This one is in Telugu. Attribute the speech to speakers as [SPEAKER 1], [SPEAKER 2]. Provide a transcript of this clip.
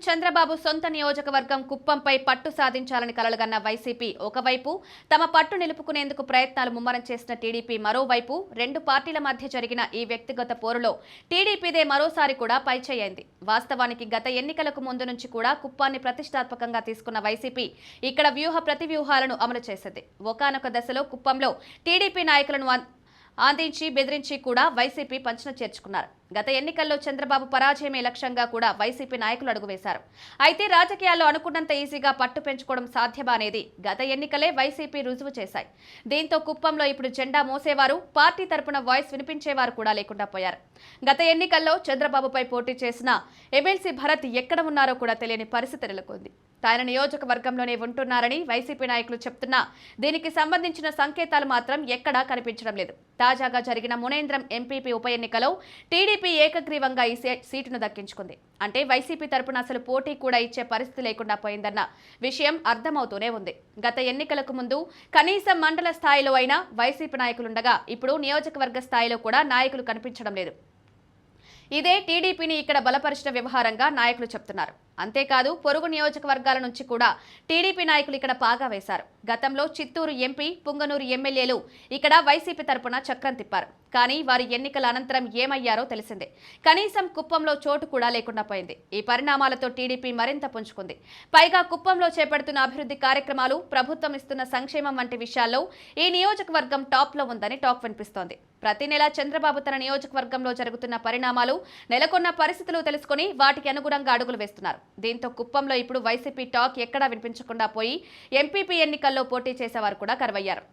[SPEAKER 1] చంద్రబాబు సొంత నియోజకవర్గం కుప్పంపై పట్టు సాధించాలని కలలుగన్న వైసీపీ ఒకవైపు తమ పట్టు నిలుపుకునేందుకు ప్రయత్నాలు ముమ్మరం చేసిన టీడీపీ మరోవైపు రెండు పార్టీల మధ్య జరిగిన ఈ వ్యక్తిగత పోరులో టీడీపీదే మరోసారి కూడా పైచేయింది. వాస్తవానికి గత ఎన్నికలకు ముందు నుంచి కూడా కుప్పాన్ని ప్రతిష్టాత్మకంగా తీసుకున్న వైసీపీ ఇక్కడ వ్యూహ ప్రతివ్యూహాలను అమలు చేసింది. ఒకానొక దశలో కుప్పంలో టీడీపీ నాయకులను ఆందించి బెదిరించి కూడా వైసీపీ పంచన చేర్చుకున్నారు. గత ఎన్నికల్లో చంద్రబాబు పరాజయమే లక్ష్యంగా కూడా వైసీపీ నాయకులు అడుగువేశారు. అయితే రాజకీయాల్లో అనుకున్నంత ఈజీగా పట్టు పెంచుకోవడం సాధ్యమా అనేది గత ఎన్నికలే వైసీపీ రుజువు చేశాయి. దీంతో కుప్పంలో ఇప్పుడు జెండా మోసేవారు, పార్టీ తరపున వాయిస్ వినిపించేవారు కూడా లేకుండా పోయారు. గత ఎన్నికల్లో చంద్రబాబుపై పోటీ చేసిన ఎమ్మెల్సీ భరత్ ఎక్కడ ఉన్నారో కూడా తెలియని పరిస్థితి నెలకొంది. ఆయన నియోజకవర్గంలోనే ఉంటున్నారని వైసీపీ నాయకులు చెప్తున్నా దీనికి సంబంధించిన సంకేతాలు మాత్రం ఎక్కడా కనిపించడం లేదు. తాజాగా జరిగిన మునేంద్రం ఎంపీపీ ఉప ఎన్నికలో టీడీపీ ఏకగ్రీవంగా ఈ సీటును దక్కించుకుంది. అంటే వైసీపీ తరపున అసలు పోటీ కూడా ఇచ్చే పరిస్థితి లేకుండా పోయిందన్న విషయం అర్థమవుతూనే ఉంది. గత ఎన్నికలకు ముందు కనీసం మండల స్థాయిలో అయినా వైసీపీ నాయకులుండగా ఇప్పుడు నియోజకవర్గ స్థాయిలో కూడా నాయకులు కనిపించడం లేదు. ఇదే టీడీపీని ఇక్కడ బలపరిచిన వ్యవహారంగా నాయకులు చెప్తున్నారు. అంతేకాదు పొరుగు నియోజకవర్గాల నుంచి కూడా టీడీపీ నాయకులు ఇక్కడ పాగా వేశారు. గతంలో చిత్తూరు ఎంపీ, పుంగనూరు ఎమ్మెల్యేలు ఇక్కడ వైసీపీ తరపున చక్రం తిప్పారు. కానీ వారి ఎన్నికల అనంతరం ఏమయ్యారో తెలిసిందే. కనీసం కుప్పంలో చోటు కూడా లేకుండా పోయింది. ఈ పరిణామాలతో టీడీపీ మరింత పుంజుకుంది. పైగా కుప్పంలో చేపడుతున్న అభివృద్ధి కార్యక్రమాలు, ప్రభుత్వం ఇస్తున్న సంక్షేమం వంటి విషయాల్లో ఈ నియోజకవర్గం టాప్లో ఉందని టాక్ వినిపిస్తోంది. ప్రతి నెల చంద్రబాబు తన నియోజకవర్గంలో జరుగుతున్న పరిణామాలు, నెలకొన్న పరిస్థితులు తెలుసుకుని వాటికి అనుగుణంగా అడుగులు వేస్తున్నారు. దీంతో కుప్పంలో ఇప్పుడు వైసీపీ టాక్ ఎక్కడా వినిపించకుండా పోయి ఎంపీపీ ఎన్నికల్లో పోటీ చేసేవారు కూడా కరువయ్యారు.